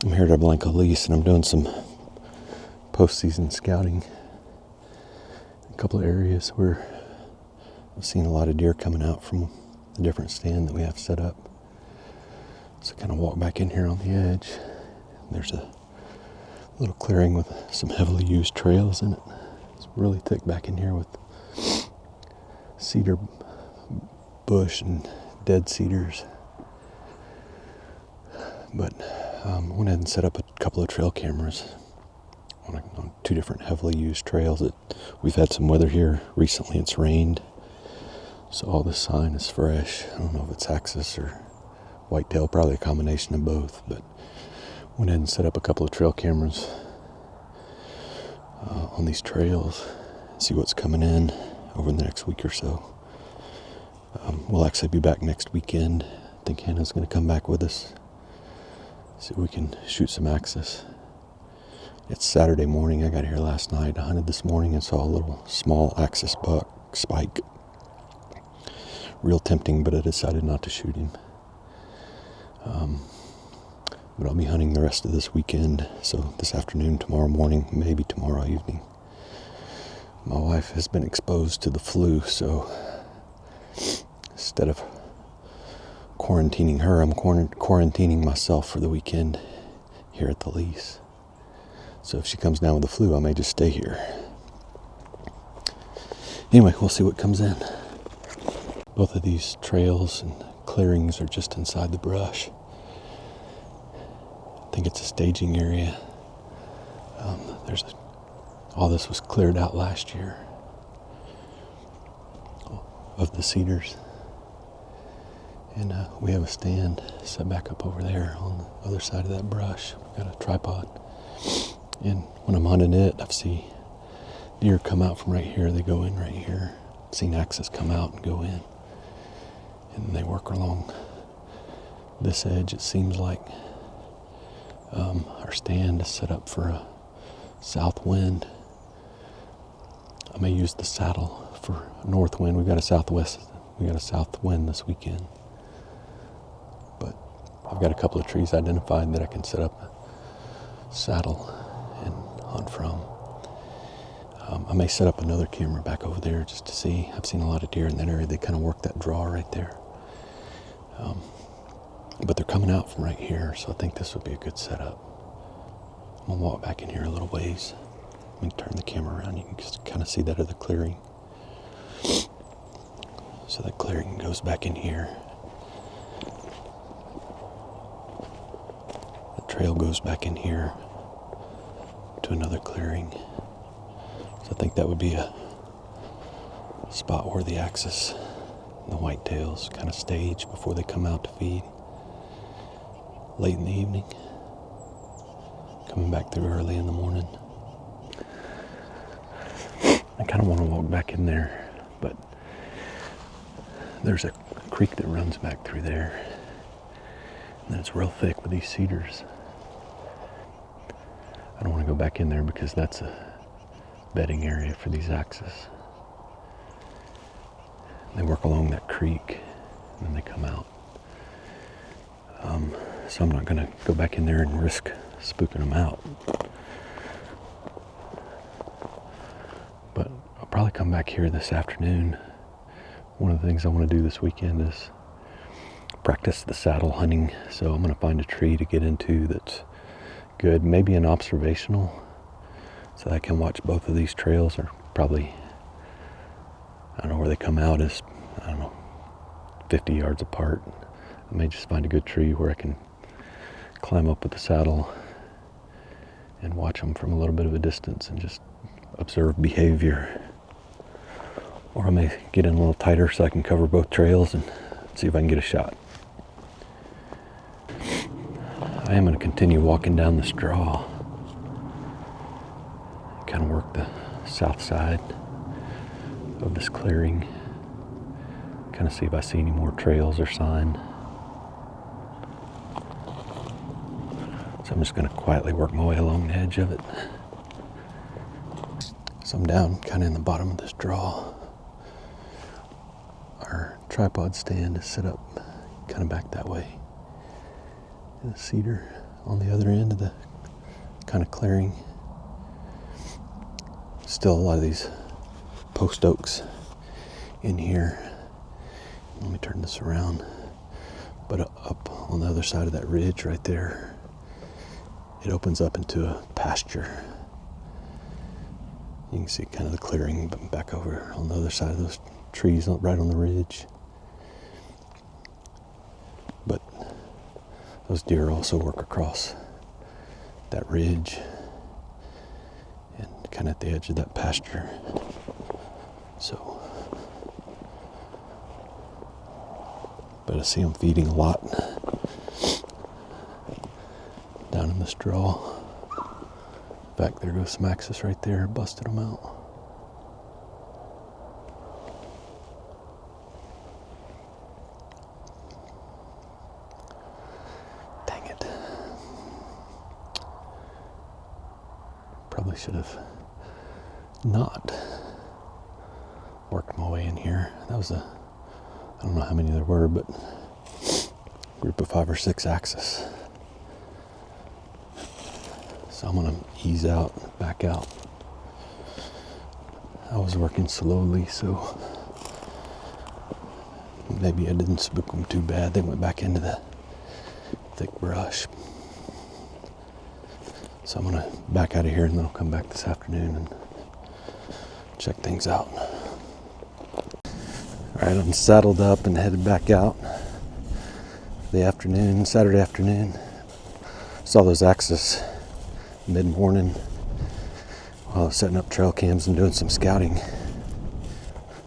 I'm here at Blanco Lease and I'm doing some postseason scouting. A couple of areas where I've seen a lot of deer coming out from the different stand that we have set up. So I kind of walk back in here on the edge. There's a little clearing with some heavily used trails in it. It's really thick back in here with cedar bush and dead cedars. But went ahead and set up a couple of trail cameras on two different heavily used trails. We've had some weather here recently. It's rained, so all this sign is fresh. I don't know if it's axis or whitetail, probably a combination of both. But went ahead and set up a couple of trail cameras on these trails. See what's coming in over the next week or so. We'll actually be back next weekend. I think Hannah's going to come back with us. See if we can shoot some axis. It's Saturday morning. I got here last night. I hunted this morning and saw a little small axis buck spike. Real tempting, but I decided not to shoot him. But I'll be hunting the rest of this weekend. So this afternoon, tomorrow morning, maybe tomorrow evening. My wife has been exposed to the flu, so instead of quarantining her, I'm quarantining myself for the weekend here at the lease. So if she comes down with the flu, I may just stay here. Anyway, we'll see what comes in. Both of these trails and clearings are just inside the brush. I think it's a staging area. All this was cleared out last year of the cedars. And we have a stand set back up over there on the other side of that brush. We've got a tripod. And when I'm hunting it, I've seen deer come out from right here. They go in right here. I've seen axes come out and go in. And they work along this edge. It seems like our stand is set up for a south wind. I may use the saddle for north wind. We got a south wind this weekend. But I've got a couple of trees identified that I can set up a saddle and hunt from. I may set up another camera back over there just to see. I've seen a lot of deer in that area. They kind of work that draw right there. But they're coming out from right here, so I think this would be a good setup. I'm going to walk back in here a little ways. Let me turn the camera around. You can just kind of see that other clearing. So that clearing goes back in here. The trail goes back in here to another clearing. So I think that would be a spot where the axis and the whitetails kind of stage before they come out to feed late in the evening, coming back through early in the morning. I kind of want to walk back in there, but there's a creek that runs back through there, and it's real thick with these cedars. I don't want to go back in there because that's a bedding area for these axes. They work along that creek and then they come out. So I'm not going to go back in there and risk spooking them out. But I'll probably come back here this afternoon. One of the things I want to do this weekend is practice the saddle hunting. So I'm going to find a tree to get into that's good, maybe an observational, so I can watch both of these trails. Are probably, I don't know where they come out is, 50 yards apart. I may just find a good tree where I can climb up with the saddle and watch them from a little bit of a distance and just observe behavior. Or I may get in a little tighter so I can cover both trails and see if I can get a shot. I am going to continue walking down this draw. Kind of work the south side of this clearing. Kind of see if I see any more trails or sign. So I'm just going to quietly work my way along the edge of it. So I'm down kind of in the bottom of this draw. Our tripod stand is set up kind of back that way in the cedar on the other end of the kind of clearing. Still a lot of these post oaks in here. Let me turn this around. But up on the other side of that ridge right there, it opens up into a pasture. You can see kind of the clearing back over on the other side of those trees right on the ridge. But those deer also work across that ridge and kind of at the edge of that pasture. So, but I see them feeding a lot down in this draw. In fact, there goes some axis right there, busted them out. Dang it. Probably should have not worked my way in here. That was I don't know how many there were, but a group of 5 or 6 axis. So I'm gonna ease out, back out. I was working slowly, so maybe I didn't spook them too bad. They went back into the thick brush. So I'm gonna back out of here and then I'll come back this afternoon and check things out. All right, I'm saddled up and headed back out the afternoon, Saturday afternoon. Saw those axis mid-morning while I was setting up trail cams and doing some scouting.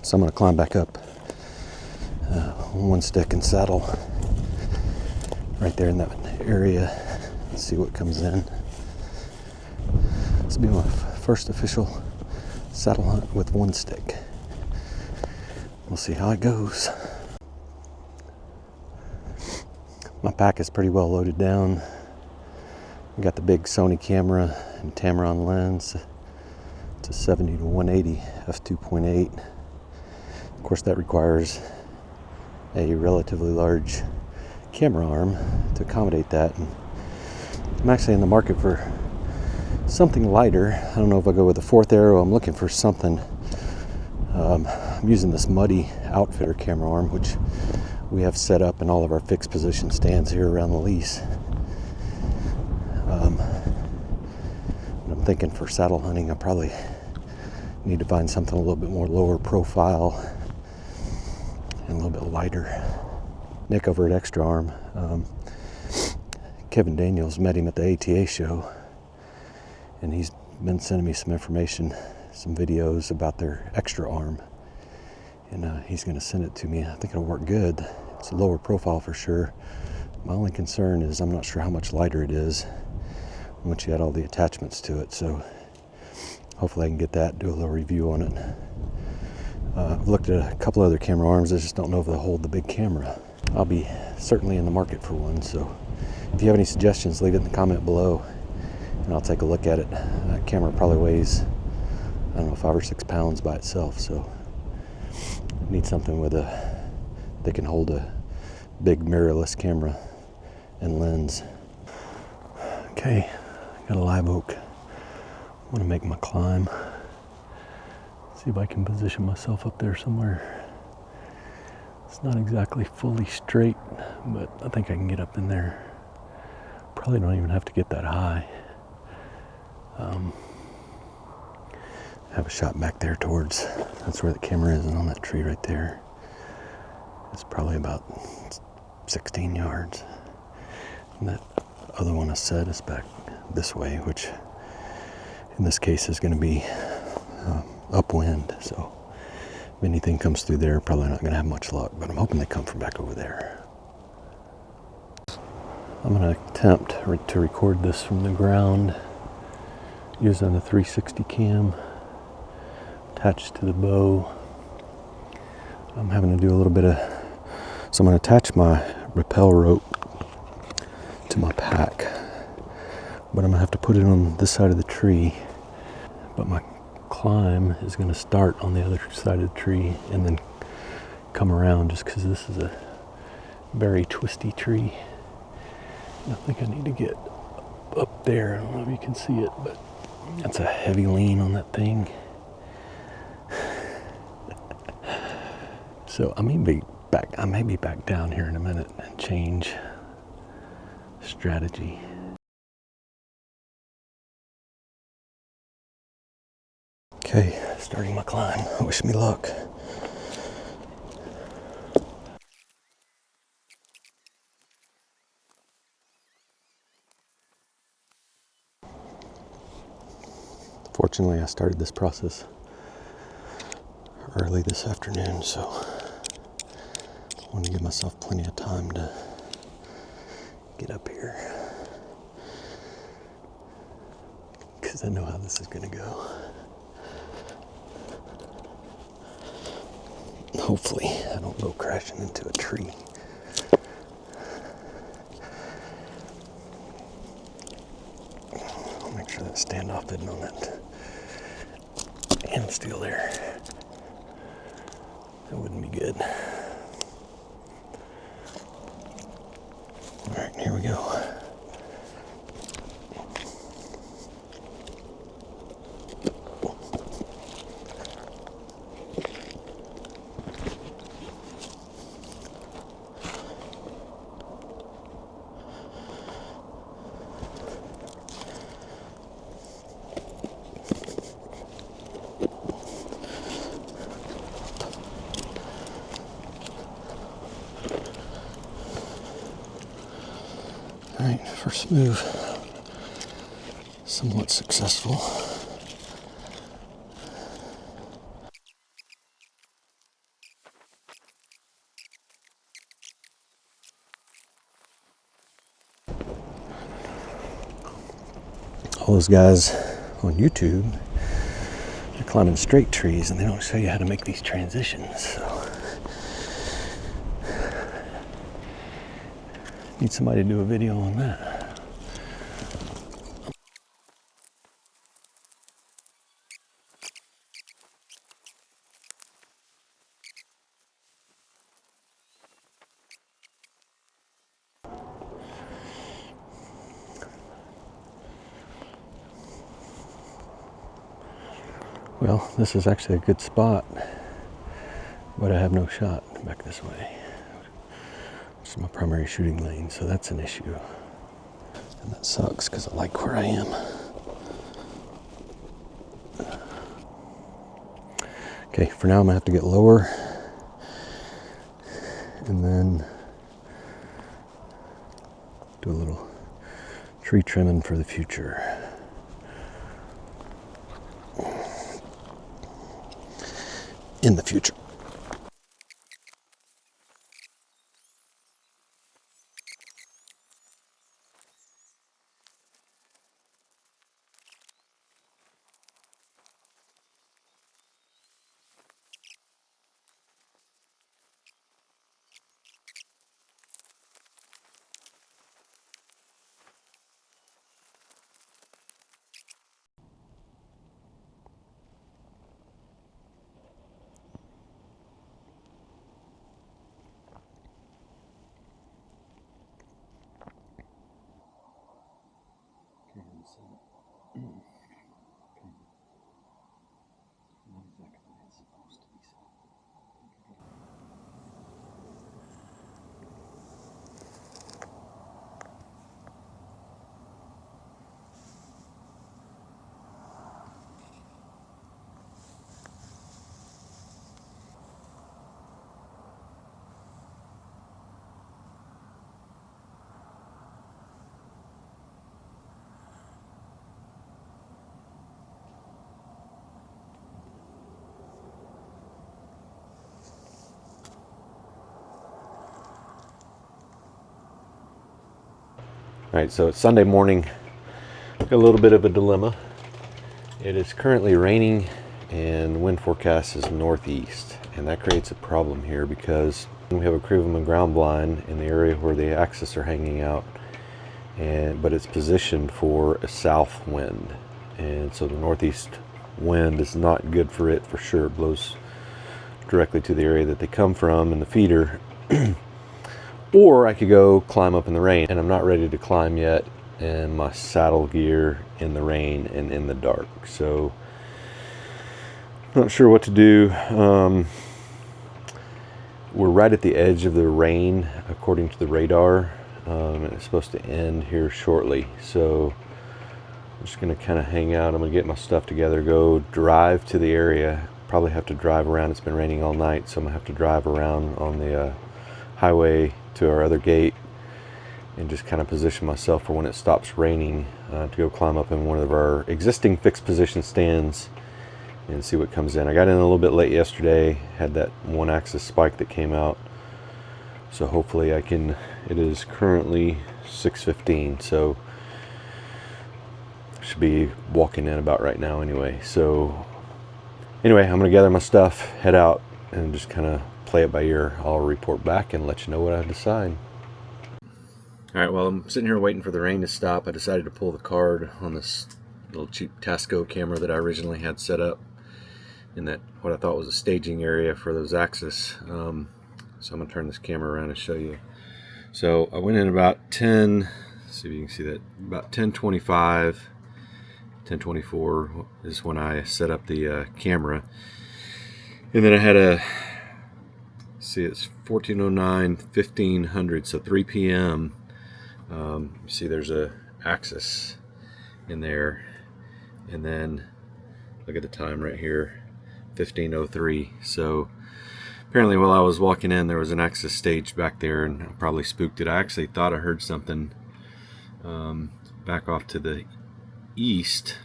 So I'm gonna climb back up one stick and saddle right there in that area and see what comes in. This will be my first official saddle hunt with one stick. We'll see how it goes. My pack is pretty well loaded down. I got the big Sony camera and Tamron lens. It's a 70 to 180 f2.8. Of course, that requires a relatively large camera arm to accommodate that. And I'm actually in the market for something lighter. I don't know if I go with the 4th arrow. I'm looking for something. I'm using this Muddy Outfitter camera arm, which we have set up in all of our fixed position stands here around the lease. I'm thinking for saddle hunting, I probably need to find something a little bit more lower profile and a little bit lighter. Nick over at Extra Arm, Kevin Daniels, met him at the ATA show, and he's been sending me some information, some videos about their Extra Arm, and he's going to send it to me. I think it'll work good. It's a lower profile for sure. My only concern is I'm not sure how much lighter it is once you add all the attachments to it, so hopefully I can get that, do a little review on it. I've looked at a couple other camera arms. I just don't know if they'll hold the big camera. I'll be certainly in the market for one, so if you have any suggestions, leave it in the comment below and I'll take a look at it. That camera probably weighs, I don't know, 5 or 6 pounds by itself, so I need something with that can hold a big mirrorless camera and lens. Okay, got a live oak. I'm gonna make my climb. See if I can position myself up there somewhere. It's not exactly fully straight, but I think I can get up in there. Probably don't even have to get that high. Have a shot back there towards, that's where the camera is, and on that tree right there. It's probably about 16 yards. And that other one I set is back this way, which in this case is going to be upwind. So if anything comes through there, probably not going to have much luck, but I'm hoping they come from back over there. I'm going to attempt to record this from the ground using the 360 cam attached to the bow. I'm having to do a little bit of, so I'm going to attach my rappel rope to my pack, but I'm going to have to put it on this side of the tree. But my climb is going to start on the other side of the tree and then come around, just because this is a very twisty tree. And I think I need to get up there. I don't know if you can see it, but that's a heavy lean on that thing. So I may be back down here in a minute and change strategy. Okay, starting my climb. Wish me luck. Fortunately, I started this process early this afternoon, so I want to give myself plenty of time to get up here, because I know how this is going to go. Hopefully, I don't go crashing into a tree. I'll make sure that standoff isn't on that hand steel there. That wouldn't be good. All right, here we go. All right, first move, somewhat successful. All those guys on YouTube, they're climbing straight trees and they don't show you how to make these transitions. So need somebody to do a video on that. Well, this is actually a good spot, but I have no shot back this way. This is my primary shooting lane, so that's an issue. And that sucks because I like where I am. Okay, for now I'm gonna have to get lower and then do a little tree trimming for the future. In the future. All right, so it's Sunday morning. Got a little bit of a dilemma. It is currently raining and the wind forecast is northeast, and that creates a problem here because we have a crewman ground blind in the area where the axes are hanging out, but it's positioned for a south wind, and so the northeast wind is not good for it for sure. It blows directly to the area that they come from in the feeder. Or I could go climb up in the rain, and I'm not ready to climb yet and my saddle gear in the rain and in the dark. So not sure what to do. We're right at the edge of the rain according to the radar, and it's supposed to end here shortly. So I'm just going to kind of hang out. I'm going to get my stuff together, go drive to the area. Probably have to drive around. It's been raining all night, so I'm going to have to drive around on the highway to our other gate and just kind of position myself for when it stops raining to go climb up in one of our existing fixed position stands and see what comes in. I got in a little bit late yesterday, had that one axis spike that came out, so hopefully I can. It is currently 6:15, so I should be walking in about right now anyway. So anyway, I'm gonna gather my stuff, head out, and just kind of play it by ear. I'll report back and let you know what I decide. All right, well, I'm sitting here waiting for the rain to stop. I decided to pull the card on this little cheap Tasco camera that I originally had set up in that what I thought was a staging area for those axes. So I'm gonna turn this camera around and show you. So I went in about 10, see if you can see that, about 10:25, 10:24 is when I set up the camera. And then I had a, see, it's 14:09, 1500, so 3 p.m. You see there's a axis in there, and then look at the time right here, 15:03. So apparently while I was walking in, there was an axis staged back there, and I probably spooked it. I actually thought I heard something back off to the east,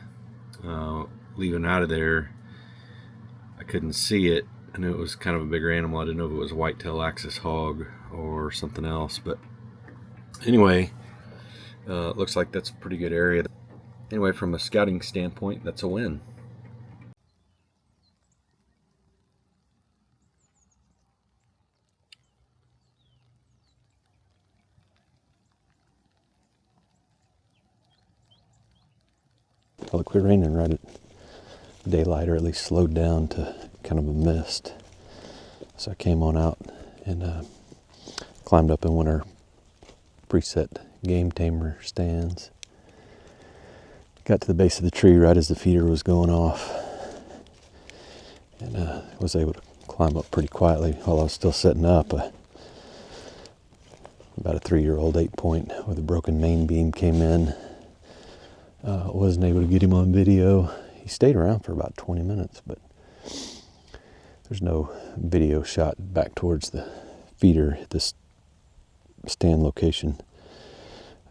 leaving out of there. I couldn't see it. I knew it was kind of a bigger animal. I didn't know if it was a whitetail axis hog or something else, but anyway, looks like that's a pretty good area. Anyway, from a scouting standpoint, that's a win. Well, it quit raining right at daylight, or at least slowed down to kind of a mist. So I came on out and climbed up in one of our preset game tamer stands. Got to the base of the tree right as the feeder was going off, and was able to climb up pretty quietly while I was still setting up. About a 3-year-old 8-point with a broken main beam came in. Wasn't able to get him on video. He stayed around for about 20 minutes, but there's no video shot back towards the feeder at this stand location.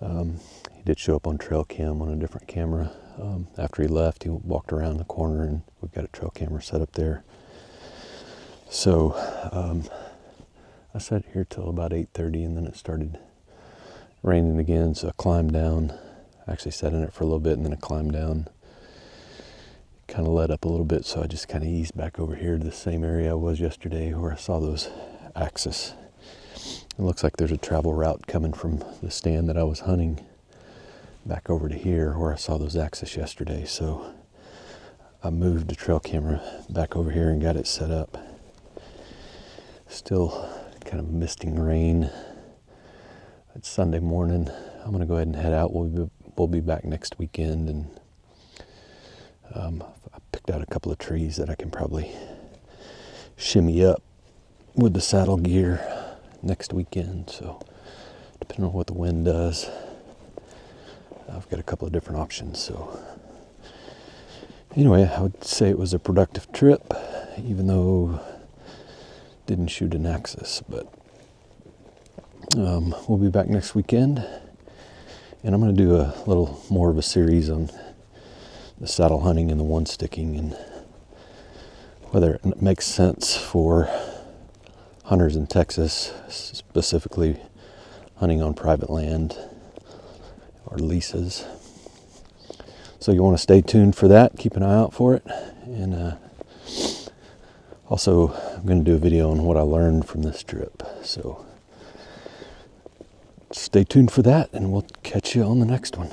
He did show up on trail cam on a different camera. After he left, he walked around the corner, and we've got a trail camera set up there. So I sat here till about 8:30, and then it started raining again, so I climbed down. I actually sat in it for a little bit, and then I climbed down. Kind of let up a little bit, so I just kind of eased back over here to the same area I was yesterday where I saw those axes. It looks like there's a travel route coming from the stand that I was hunting back over to here where I saw those axes yesterday. So I moved the trail camera back over here and got it set up. Still kind of misting rain. It's Sunday morning. I'm going to go ahead and head out. We'll be back next weekend, and I picked out a couple of trees that I can probably shimmy up with the saddle gear next weekend. So depending on what the wind does, I've got a couple of different options. So anyway, I would say it was a productive trip, even though didn't shoot an axis. But we'll be back next weekend, and I'm going to do a little more of a series on the saddle hunting and the one sticking, and whether it makes sense for hunters in Texas, specifically hunting on private land or leases. So you want to stay tuned for that. Keep an eye out for it. And also, I'm going to do a video on what I learned from this trip. So stay tuned for that, and we'll catch you on the next one.